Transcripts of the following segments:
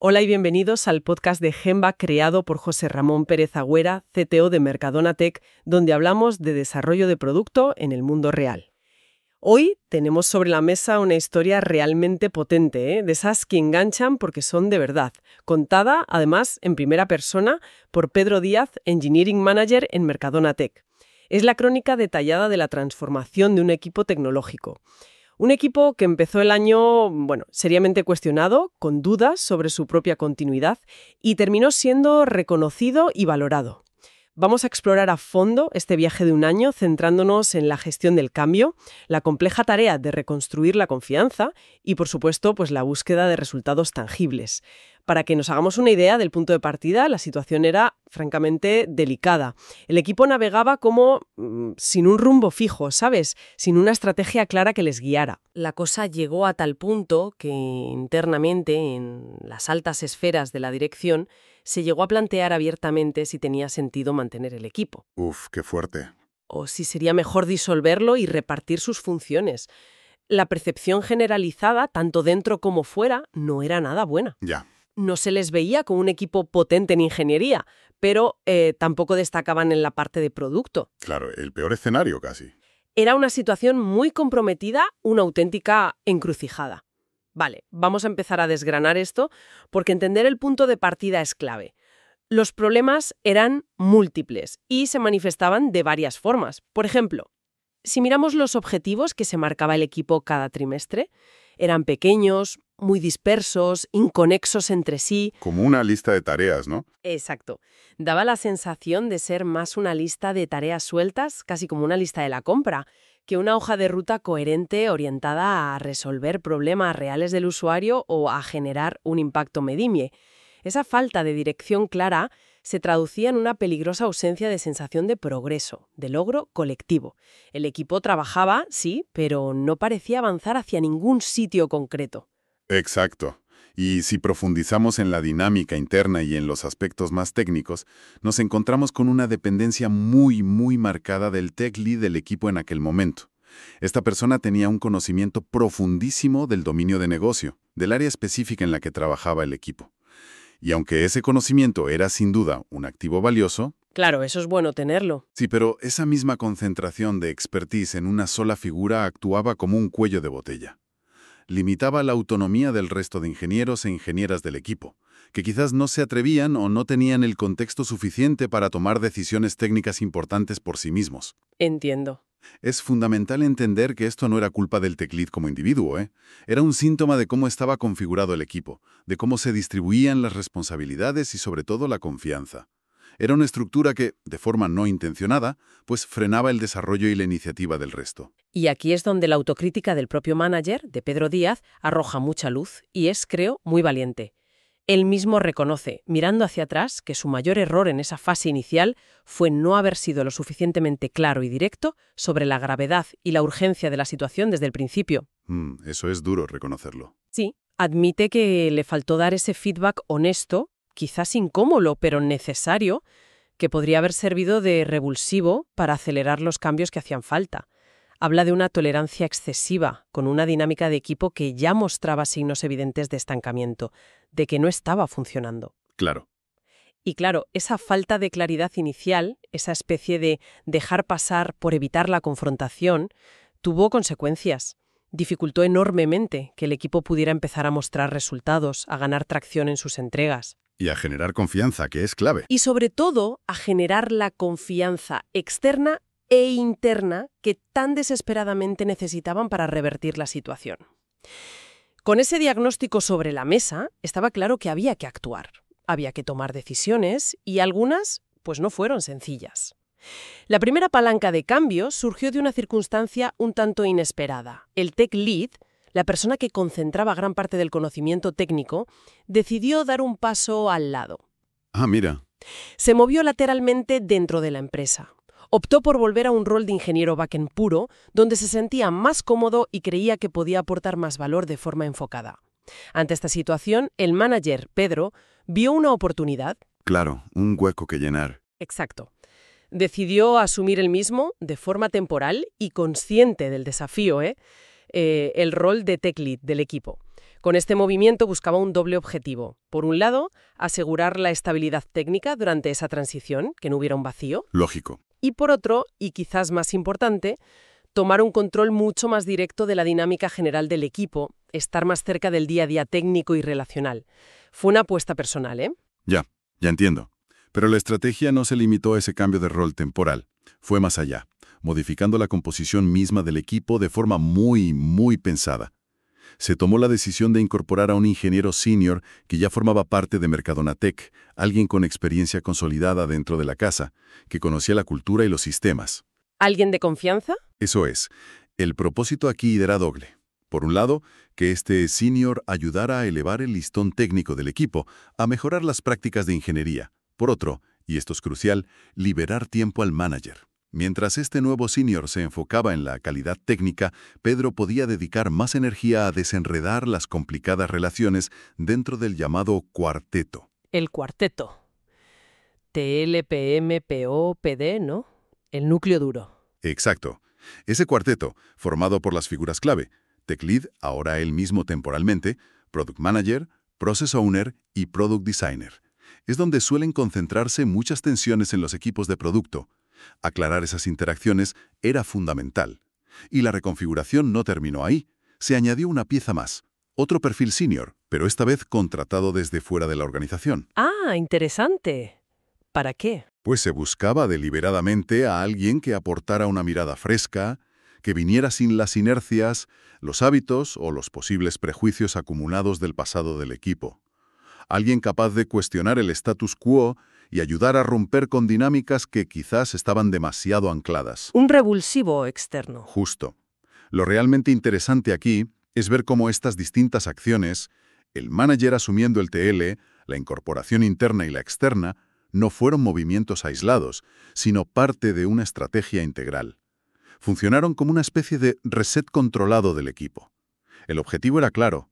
Hola y bienvenidos al podcast de Gemba creado por José Ramón Pérez Agüera, CTO de Mercadona Tech, donde hablamos de desarrollo de producto en el mundo real. Hoy tenemos sobre la mesa una historia realmente potente, de esas que enganchan porque son de verdad, contada además en primera persona por Pedro Díaz, Engineering Manager en Mercadona Tech. Es la crónica detallada de la transformación de un equipo tecnológico. Un equipo que empezó el año, seriamente cuestionado, con dudas sobre su propia continuidad, y terminó siendo reconocido y valorado. Vamos a explorar a fondo este viaje de un año centrándonos en la gestión del cambio, la compleja tarea de reconstruir la confianza y, por supuesto, la búsqueda de resultados tangibles. Para que nos hagamos una idea del punto de partida, la situación era francamente delicada. El equipo navegaba como sin un rumbo fijo, ¿sabes? Sin una estrategia clara que les guiara. La cosa llegó a tal punto que internamente, en las altas esferas de la dirección, se llegó a plantear abiertamente si tenía sentido mantener el equipo. Uf, qué fuerte. O si sería mejor disolverlo y repartir sus funciones. La percepción generalizada, tanto dentro como fuera, no era nada buena. Ya. No se les veía como un equipo potente en ingeniería, pero tampoco destacaban en la parte de producto. Claro, el peor escenario casi. Era una situación muy comprometida, una auténtica encrucijada. Vale, vamos a empezar a desgranar esto porque entender el punto de partida es clave. Los problemas eran múltiples y se manifestaban de varias formas. Por ejemplo, si miramos los objetivos que se marcaba el equipo cada trimestre, eran pequeños, muy dispersos, inconexos entre sí. Como una lista de tareas, ¿no? Exacto. Daba la sensación de ser más una lista de tareas sueltas, casi como una lista de la compra, que una hoja de ruta coherente orientada a resolver problemas reales del usuario o a generar un impacto medimie. Esa falta de dirección clara se traducía en una peligrosa ausencia de sensación de progreso, de logro colectivo. El equipo trabajaba, sí, pero no parecía avanzar hacia ningún sitio concreto. Exacto. Y si profundizamos en la dinámica interna y en los aspectos más técnicos, nos encontramos con una dependencia muy marcada del tech lead del equipo en aquel momento. Esta persona tenía un conocimiento profundísimo del dominio de negocio, del área específica en la que trabajaba el equipo. Y aunque ese conocimiento era sin duda un activo valioso, Claro, eso es bueno tenerlo. sí, pero esa misma concentración de expertise en una sola figura actuaba como un cuello de botella. Limitaba la autonomía del resto de ingenieros e ingenieras del equipo, que quizás no se atrevían o no tenían el contexto suficiente para tomar decisiones técnicas importantes por sí mismos. Entiendo. Es fundamental entender que esto no era culpa del tech lead como individuo, ¿eh? Era un síntoma de cómo estaba configurado el equipo, de cómo se distribuían las responsabilidades y sobre todo la confianza. Era una estructura que, de forma no intencionada, frenaba el desarrollo y la iniciativa del resto. Y aquí es donde la autocrítica del propio manager, de Pedro Díaz, arroja mucha luz y es, creo, muy valiente. Él mismo reconoce, mirando hacia atrás, que su mayor error en esa fase inicial fue no haber sido lo suficientemente claro y directo sobre la gravedad y la urgencia de la situación desde el principio. Eso es duro reconocerlo. Sí, admite que le faltó dar ese feedback honesto, quizás incómodo, pero necesario, que podría haber servido de revulsivo para acelerar los cambios que hacían falta. Habla de una tolerancia excesiva, con una dinámica de equipo que ya mostraba signos evidentes de estancamiento, de que no estaba funcionando. Claro. Y claro, esa falta de claridad inicial, esa especie de dejar pasar por evitar la confrontación, tuvo consecuencias. Dificultó enormemente que el equipo pudiera empezar a mostrar resultados, a ganar tracción en sus entregas. Y a generar confianza, que es clave. Y sobre todo, a generar la confianza externa e interna que tan desesperadamente necesitaban para revertir la situación. Con ese diagnóstico sobre la mesa, estaba claro que había que actuar. Había que tomar decisiones y algunas, no fueron sencillas. La primera palanca de cambio surgió de una circunstancia un tanto inesperada. El tech lead, la persona que concentraba gran parte del conocimiento técnico, decidió dar un paso al lado. Ah, mira. Se movió lateralmente dentro de la empresa. Optó por volver a un rol de ingeniero backend puro, donde se sentía más cómodo y creía que podía aportar más valor de forma enfocada. Ante esta situación, el manager, Pedro, vio una oportunidad. Claro, un hueco que llenar. Exacto. Decidió asumir él mismo, de forma temporal y consciente del desafío, el rol de tech lead del equipo. Con este movimiento buscaba un doble objetivo. Por un lado, asegurar la estabilidad técnica durante esa transición, que no hubiera un vacío. Lógico. Y por otro, y quizás más importante, tomar un control mucho más directo de la dinámica general del equipo, estar más cerca del día a día técnico y relacional. Fue una apuesta personal, ¿eh? Ya entiendo. Pero la estrategia no se limitó a ese cambio de rol temporal. Fue más allá, modificando la composición misma del equipo de forma muy pensada. Se tomó la decisión de incorporar a un ingeniero senior que ya formaba parte de Mercadona Tech, alguien con experiencia consolidada dentro de la casa, que conocía la cultura y los sistemas. ¿Alguien de confianza? Eso es. El propósito aquí era doble. Por un lado, que este senior ayudara a elevar el listón técnico del equipo, a mejorar las prácticas de ingeniería. Por otro, y esto es crucial, liberar tiempo al manager. Mientras este nuevo senior se enfocaba en la calidad técnica, Pedro podía dedicar más energía a desenredar las complicadas relaciones dentro del llamado cuarteto. El cuarteto. TLPMPOPD, ¿no? El núcleo duro. Exacto. Ese cuarteto, formado por las figuras clave, Tech Lead, ahora él mismo temporalmente, Product Manager, Process Owner y Product Designer, es donde suelen concentrarse muchas tensiones en los equipos de producto. Aclarar esas interacciones era fundamental. Y la reconfiguración no terminó ahí. Se añadió una pieza más, otro perfil senior, pero esta vez contratado desde fuera de la organización. Ah, interesante. ¿Para qué? Pues se buscaba deliberadamente a alguien que aportara una mirada fresca, que viniera sin las inercias, los hábitos o los posibles prejuicios acumulados del pasado del equipo. Alguien capaz de cuestionar el status quo y ayudar a romper con dinámicas que quizás estaban demasiado ancladas. Un revulsivo externo. Justo. Lo realmente interesante aquí es ver cómo estas distintas acciones, el manager asumiendo el TL, la incorporación interna y la externa, no fueron movimientos aislados, sino parte de una estrategia integral. Funcionaron como una especie de reset controlado del equipo. El objetivo era claro: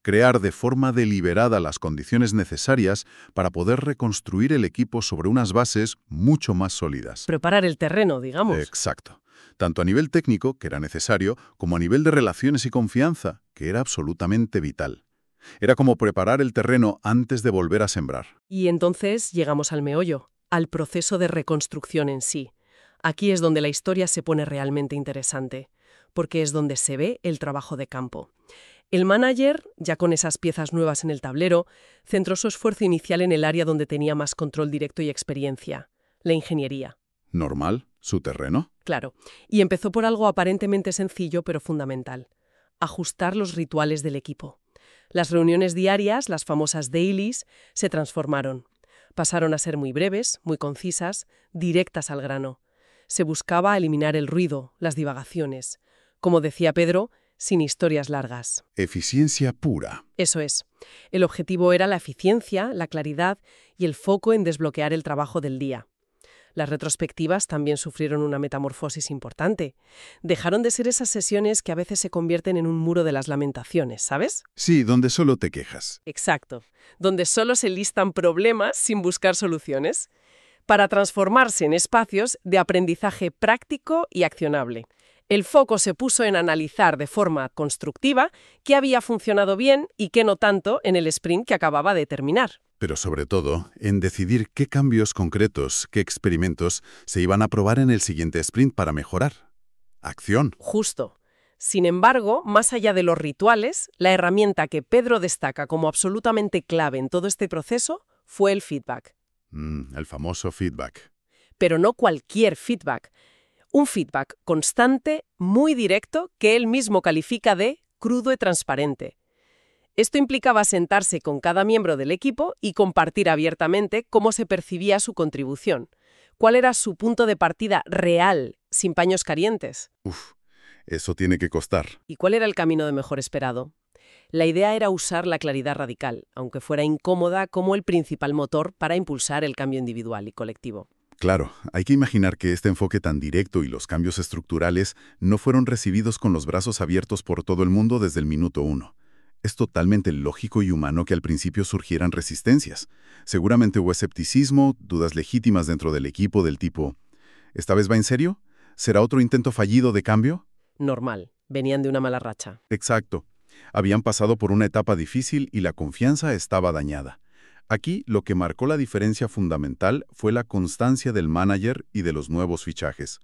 crear de forma deliberada las condiciones necesarias para poder reconstruir el equipo sobre unas bases mucho más sólidas. Preparar el terreno, digamos. Exacto. Tanto a nivel técnico, que era necesario, como a nivel de relaciones y confianza, que era absolutamente vital. Era como preparar el terreno antes de volver a sembrar. Y entonces llegamos al meollo, al proceso de reconstrucción en sí. Aquí es donde la historia se pone realmente interesante, porque es donde se ve el trabajo de campo. El manager, ya con esas piezas nuevas en el tablero, centró su esfuerzo inicial en el área donde tenía más control directo y experiencia, la ingeniería. ¿Normal? ¿Su terreno? Claro, y empezó por algo aparentemente sencillo pero fundamental: ajustar los rituales del equipo. Las reuniones diarias, las famosas dailies, se transformaron. Pasaron a ser muy breves, muy concisas, directas al grano. Se buscaba eliminar el ruido, las divagaciones. Como decía Pedro, sin historias largas. Eficiencia pura. Eso es. El objetivo era la eficiencia, la claridad y el foco en desbloquear el trabajo del día. Las retrospectivas también sufrieron una metamorfosis importante. Dejaron de ser esas sesiones que a veces se convierten en un muro de las lamentaciones, ¿sabes? Sí, donde solo te quejas. Exacto. Donde solo se listan problemas sin buscar soluciones, para transformarse en espacios de aprendizaje práctico y accionable. El foco se puso en analizar de forma constructiva qué había funcionado bien y qué no tanto en el sprint que acababa de terminar. Pero sobre todo, en decidir qué cambios concretos, qué experimentos se iban a probar en el siguiente sprint para mejorar. Acción. Justo. Sin embargo, más allá de los rituales, la herramienta que Pedro destaca como absolutamente clave en todo este proceso fue el feedback. El famoso feedback. Pero no cualquier feedback. Un feedback constante, muy directo, que él mismo califica de crudo y transparente. Esto implicaba sentarse con cada miembro del equipo y compartir abiertamente cómo se percibía su contribución, cuál era su punto de partida real, sin paños calientes. Eso tiene que costar. ¿Y cuál era el camino de mejor esperado? La idea era usar la claridad radical, aunque fuera incómoda, como el principal motor para impulsar el cambio individual y colectivo. Claro, hay que imaginar que este enfoque tan directo y los cambios estructurales no fueron recibidos con los brazos abiertos por todo el mundo desde el minuto 1. Es totalmente lógico y humano que al principio surgieran resistencias. Seguramente hubo escepticismo, dudas legítimas dentro del equipo del tipo: ¿esta vez va en serio? ¿Será otro intento fallido de cambio? Normal. Venían de una mala racha. Exacto. Habían pasado por una etapa difícil y la confianza estaba dañada. Aquí lo que marcó la diferencia fundamental fue la constancia del manager y de los nuevos fichajes.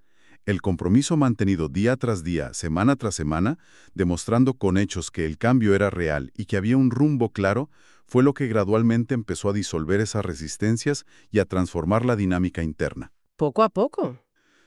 El compromiso mantenido día tras día, semana tras semana, demostrando con hechos que el cambio era real y que había un rumbo claro, fue lo que gradualmente empezó a disolver esas resistencias y a transformar la dinámica interna. Poco a poco.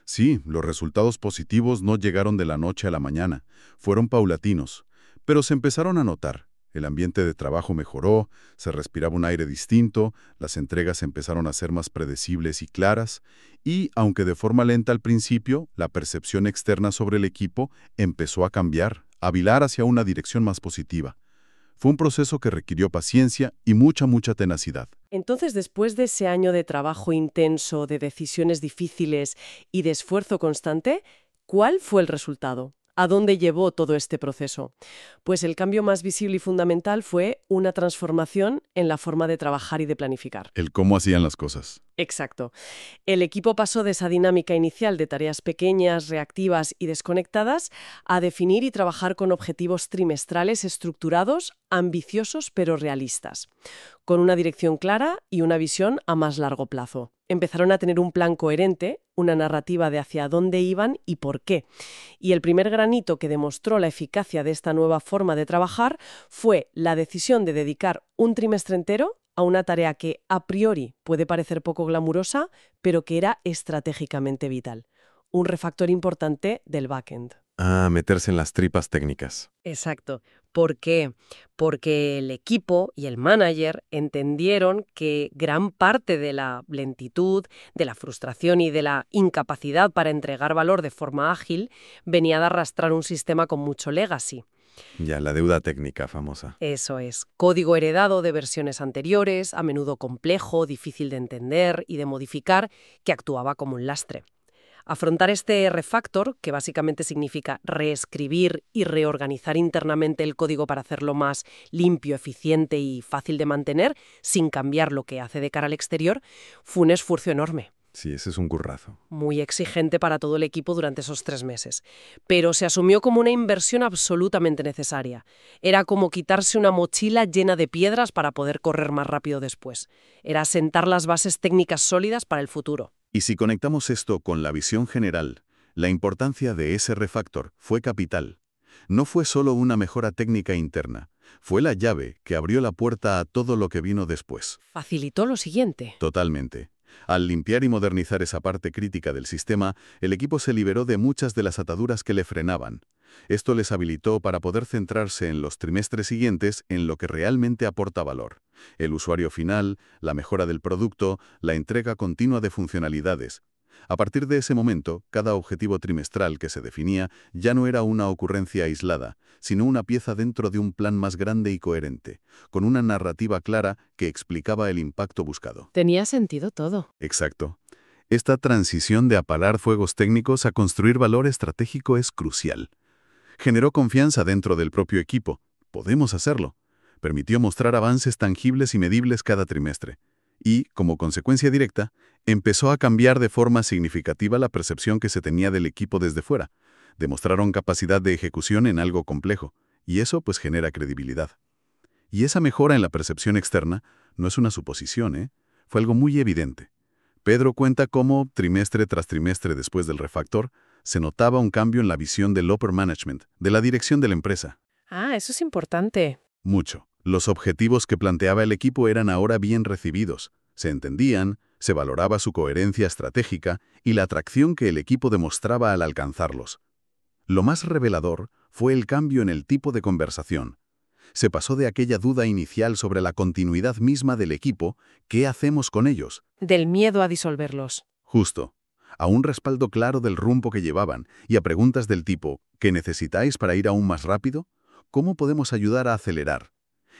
Sí, los resultados positivos no llegaron de la noche a la mañana, fueron paulatinos, pero se empezaron a notar. El ambiente de trabajo mejoró, se respiraba un aire distinto, las entregas empezaron a ser más predecibles y claras, y, aunque de forma lenta al principio, la percepción externa sobre el equipo empezó a cambiar, a virar hacia una dirección más positiva. Fue un proceso que requirió paciencia y mucha tenacidad. Entonces, después de ese año de trabajo intenso, de decisiones difíciles y de esfuerzo constante, ¿cuál fue el resultado? ¿A dónde llevó todo este proceso? Pues el cambio más visible y fundamental fue una transformación en la forma de trabajar y de planificar. El cómo hacían las cosas. Exacto. El equipo pasó de esa dinámica inicial de tareas pequeñas, reactivas y desconectadas a definir y trabajar con objetivos trimestrales estructurados, ambiciosos pero realistas, con una dirección clara y una visión a más largo plazo. Empezaron a tener un plan coherente, una narrativa de hacia dónde iban y por qué. Y el primer granito que demostró la eficacia de esta nueva forma de trabajar fue la decisión de dedicar un trimestre entero a una tarea que a priori puede parecer poco glamurosa, pero que era estratégicamente vital. Un refactor importante del backend. Ah, meterse en las tripas técnicas. Exacto. ¿Por qué? Porque el equipo y el manager entendieron que gran parte de la lentitud, de la frustración y de la incapacidad para entregar valor de forma ágil venía de arrastrar un sistema con mucho legacy. Ya, la deuda técnica famosa. Eso es, código heredado de versiones anteriores, a menudo complejo, difícil de entender y de modificar, que actuaba como un lastre. Afrontar este refactor, que básicamente significa reescribir y reorganizar internamente el código para hacerlo más limpio, eficiente y fácil de mantener, sin cambiar lo que hace de cara al exterior, fue un esfuerzo enorme. Sí, ese es un currazo. Muy exigente para todo el equipo durante esos 3 meses. Pero se asumió como una inversión absolutamente necesaria. Era como quitarse una mochila llena de piedras para poder correr más rápido después. Era sentar las bases técnicas sólidas para el futuro. Y si conectamos esto con la visión general, la importancia de ese refactor fue capital. No fue solo una mejora técnica interna, fue la llave que abrió la puerta a todo lo que vino después. Facilitó lo siguiente. Totalmente. Al limpiar y modernizar esa parte crítica del sistema, el equipo se liberó de muchas de las ataduras que le frenaban. Esto les habilitó para poder centrarse en los trimestres siguientes en lo que realmente aporta valor. El usuario final, la mejora del producto, la entrega continua de funcionalidades. A partir de ese momento, cada objetivo trimestral que se definía ya no era una ocurrencia aislada, sino una pieza dentro de un plan más grande y coherente, con una narrativa clara que explicaba el impacto buscado. Tenía sentido todo. Exacto. Esta transición de apagar fuegos técnicos a construir valor estratégico es crucial. Generó confianza dentro del propio equipo. Podemos hacerlo. Permitió mostrar avances tangibles y medibles cada trimestre. Y, como consecuencia directa, empezó a cambiar de forma significativa la percepción que se tenía del equipo desde fuera. Demostraron capacidad de ejecución en algo complejo, y eso pues genera credibilidad. Y esa mejora en la percepción externa no es una suposición, ¿eh? Fue algo muy evidente. Pedro cuenta cómo, trimestre tras trimestre después del refactor, se notaba un cambio en la visión del upper management, de la dirección de la empresa. Ah, eso es importante. Mucho. Los objetivos que planteaba el equipo eran ahora bien recibidos. Se entendían, se valoraba su coherencia estratégica y la atracción que el equipo demostraba al alcanzarlos. Lo más revelador fue el cambio en el tipo de conversación. Se pasó de aquella duda inicial sobre la continuidad misma del equipo, ¿qué hacemos con ellos? Del miedo a disolverlos. Justo. A un respaldo claro del rumbo que llevaban y a preguntas del tipo, ¿qué necesitáis para ir aún más rápido? ¿Cómo podemos ayudar a acelerar?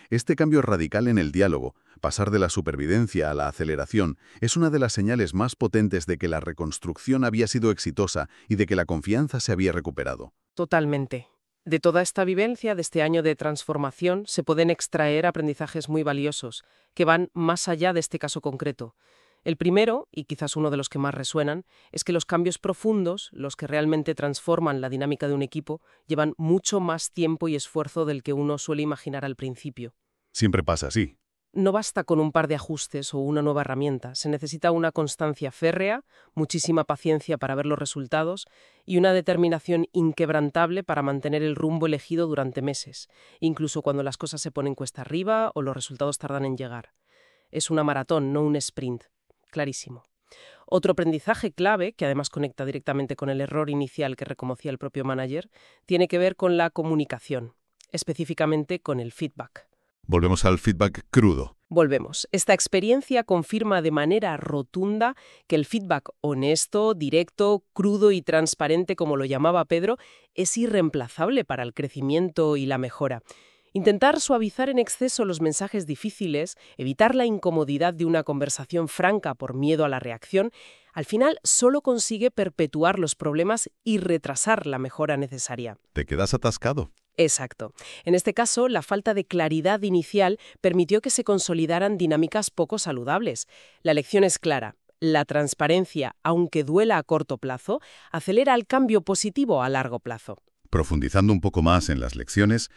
Este cambio radical en el diálogo, pasar de la supervivencia a la aceleración, es una de las señales más potentes de que la reconstrucción había sido exitosa y de que la confianza se había recuperado. Totalmente. De toda esta vivencia, de este año de transformación, se pueden extraer aprendizajes muy valiosos, que van más allá de este caso concreto. El primero, y quizás uno de los que más resuenan, es que los cambios profundos, los que realmente transforman la dinámica de un equipo, llevan mucho más tiempo y esfuerzo del que uno suele imaginar al principio. Siempre pasa así. No basta con un par de ajustes o una nueva herramienta, se necesita una constancia férrea, muchísima paciencia para ver los resultados y una determinación inquebrantable para mantener el rumbo elegido durante meses, incluso cuando las cosas se ponen cuesta arriba o los resultados tardan en llegar. Es una maratón, no un sprint. Clarísimo. Otro aprendizaje clave, que además conecta directamente con el error inicial que reconocía el propio manager, tiene que ver con la comunicación, específicamente con el feedback. Volvemos al feedback crudo. Volvemos. Esta experiencia confirma de manera rotunda que el feedback honesto, directo, crudo y transparente, como lo llamaba Pedro, es irreemplazable para el crecimiento y la mejora. Intentar suavizar en exceso los mensajes difíciles, evitar la incomodidad de una conversación franca por miedo a la reacción, al final solo consigue perpetuar los problemas y retrasar la mejora necesaria. Te quedas atascado. Exacto. En este caso, la falta de claridad inicial permitió que se consolidaran dinámicas poco saludables. La lección es clara. La transparencia, aunque duela a corto plazo, acelera el cambio positivo a largo plazo. Profundizando un poco más en las lecciones,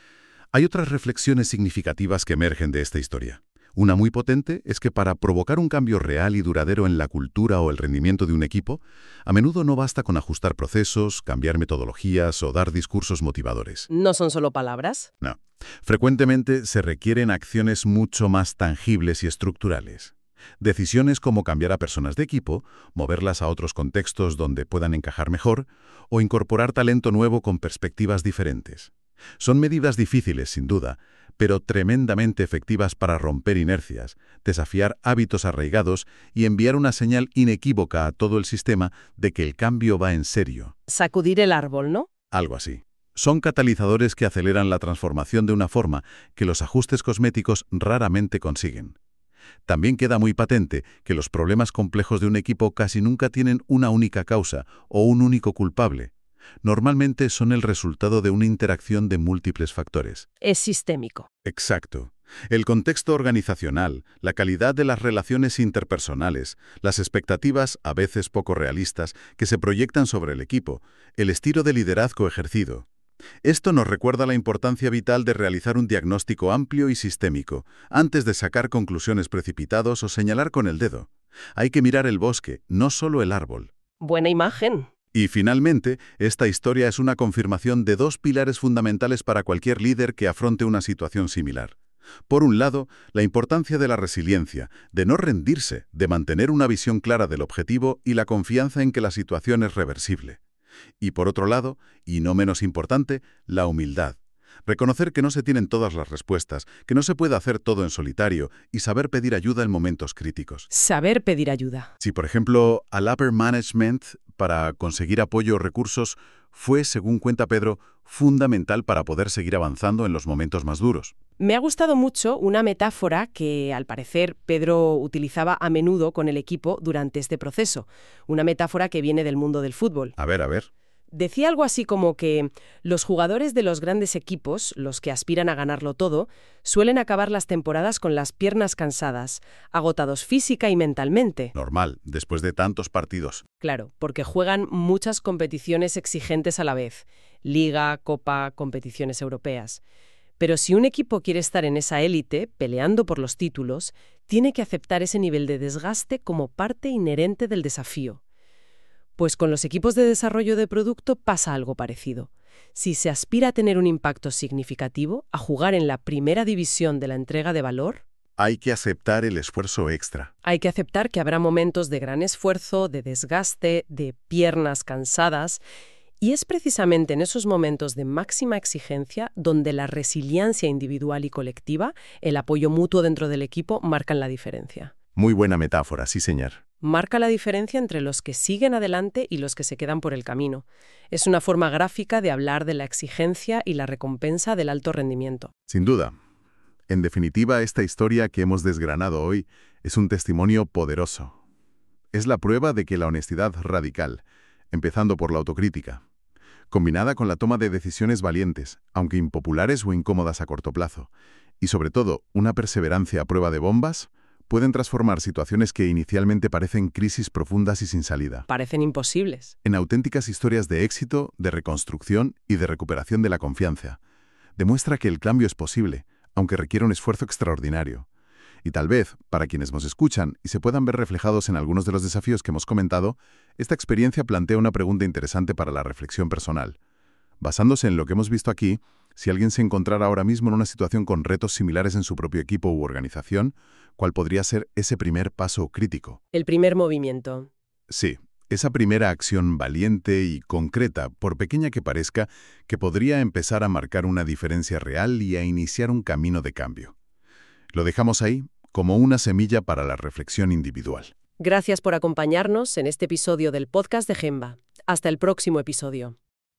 hay otras reflexiones significativas que emergen de esta historia. Una muy potente es que para provocar un cambio real y duradero en la cultura o el rendimiento de un equipo, a menudo no basta con ajustar procesos, cambiar metodologías o dar discursos motivadores. ¿No son solo palabras? No. Frecuentemente se requieren acciones mucho más tangibles y estructurales. Decisiones como cambiar a personas de equipo, moverlas a otros contextos donde puedan encajar mejor, o incorporar talento nuevo con perspectivas diferentes. Son medidas difíciles, sin duda, pero tremendamente efectivas para romper inercias, desafiar hábitos arraigados y enviar una señal inequívoca a todo el sistema de que el cambio va en serio. Sacudir el árbol, ¿no? Algo así. Son catalizadores que aceleran la transformación de una forma que los ajustes cosméticos raramente consiguen. También queda muy patente que los problemas complejos de un equipo casi nunca tienen una única causa o un único culpable. Normalmente son el resultado de una interacción de múltiples factores. Es sistémico. Exacto. El contexto organizacional, la calidad de las relaciones interpersonales, las expectativas, a veces poco realistas, que se proyectan sobre el equipo, el estilo de liderazgo ejercido. Esto nos recuerda la importancia vital de realizar un diagnóstico amplio y sistémico, antes de sacar conclusiones precipitadas o señalar con el dedo. Hay que mirar el bosque, no solo el árbol. Buena imagen. Y finalmente, esta historia es una confirmación de dos pilares fundamentales para cualquier líder que afronte una situación similar. Por un lado, la importancia de la resiliencia, de no rendirse, de mantener una visión clara del objetivo y la confianza en que la situación es reversible. Y por otro lado, y no menos importante, la humildad. Reconocer que no se tienen todas las respuestas, que no se puede hacer todo en solitario y saber pedir ayuda en momentos críticos. Saber pedir ayuda. Si, por ejemplo, al upper management para conseguir apoyo o recursos fue, según cuenta Pedro, fundamental para poder seguir avanzando en los momentos más duros. Me ha gustado mucho una metáfora que, al parecer, Pedro utilizaba a menudo con el equipo durante este proceso. Una metáfora que viene del mundo del fútbol. A ver. Decía algo así como que los jugadores de los grandes equipos, los que aspiran a ganarlo todo, suelen acabar las temporadas con las piernas cansadas, agotados física y mentalmente. Normal, después de tantos partidos. Claro, porque juegan muchas competiciones exigentes a la vez. Liga, Copa, competiciones europeas. Pero si un equipo quiere estar en esa élite, peleando por los títulos, tiene que aceptar ese nivel de desgaste como parte inherente del desafío. Pues con los equipos de desarrollo de producto pasa algo parecido. Si se aspira a tener un impacto significativo, a jugar en la primera división de la entrega de valor, hay que aceptar el esfuerzo extra. Hay que aceptar que habrá momentos de gran esfuerzo, de desgaste, de piernas cansadas, y es precisamente en esos momentos de máxima exigencia donde la resiliencia individual y colectiva, el apoyo mutuo dentro del equipo, marcan la diferencia. Muy buena metáfora, sí señor. Marca la diferencia entre los que siguen adelante y los que se quedan por el camino. Es una forma gráfica de hablar de la exigencia y la recompensa del alto rendimiento. Sin duda. En definitiva, esta historia que hemos desgranado hoy es un testimonio poderoso. Es la prueba de que la honestidad radical, empezando por la autocrítica, combinada con la toma de decisiones valientes, aunque impopulares o incómodas a corto plazo, y sobre todo una perseverancia a prueba de bombas, pueden transformar situaciones que inicialmente parecen crisis profundas y sin salida Parecen imposibles. en auténticas historias de éxito, de reconstrucción y de recuperación de la confianza. Demuestra que el cambio es posible, aunque requiere un esfuerzo extraordinario. Y tal vez, para quienes nos escuchan y se puedan ver reflejados en algunos de los desafíos que hemos comentado, esta experiencia plantea una pregunta interesante para la reflexión personal. Basándose en lo que hemos visto aquí, si alguien se encontrara ahora mismo en una situación con retos similares en su propio equipo u organización, ¿cuál podría ser ese primer paso crítico? El primer movimiento. Sí, esa primera acción valiente y concreta, por pequeña que parezca, que podría empezar a marcar una diferencia real y a iniciar un camino de cambio. Lo dejamos ahí como una semilla para la reflexión individual. Gracias por acompañarnos en este episodio del podcast de Gemba. Hasta el próximo episodio.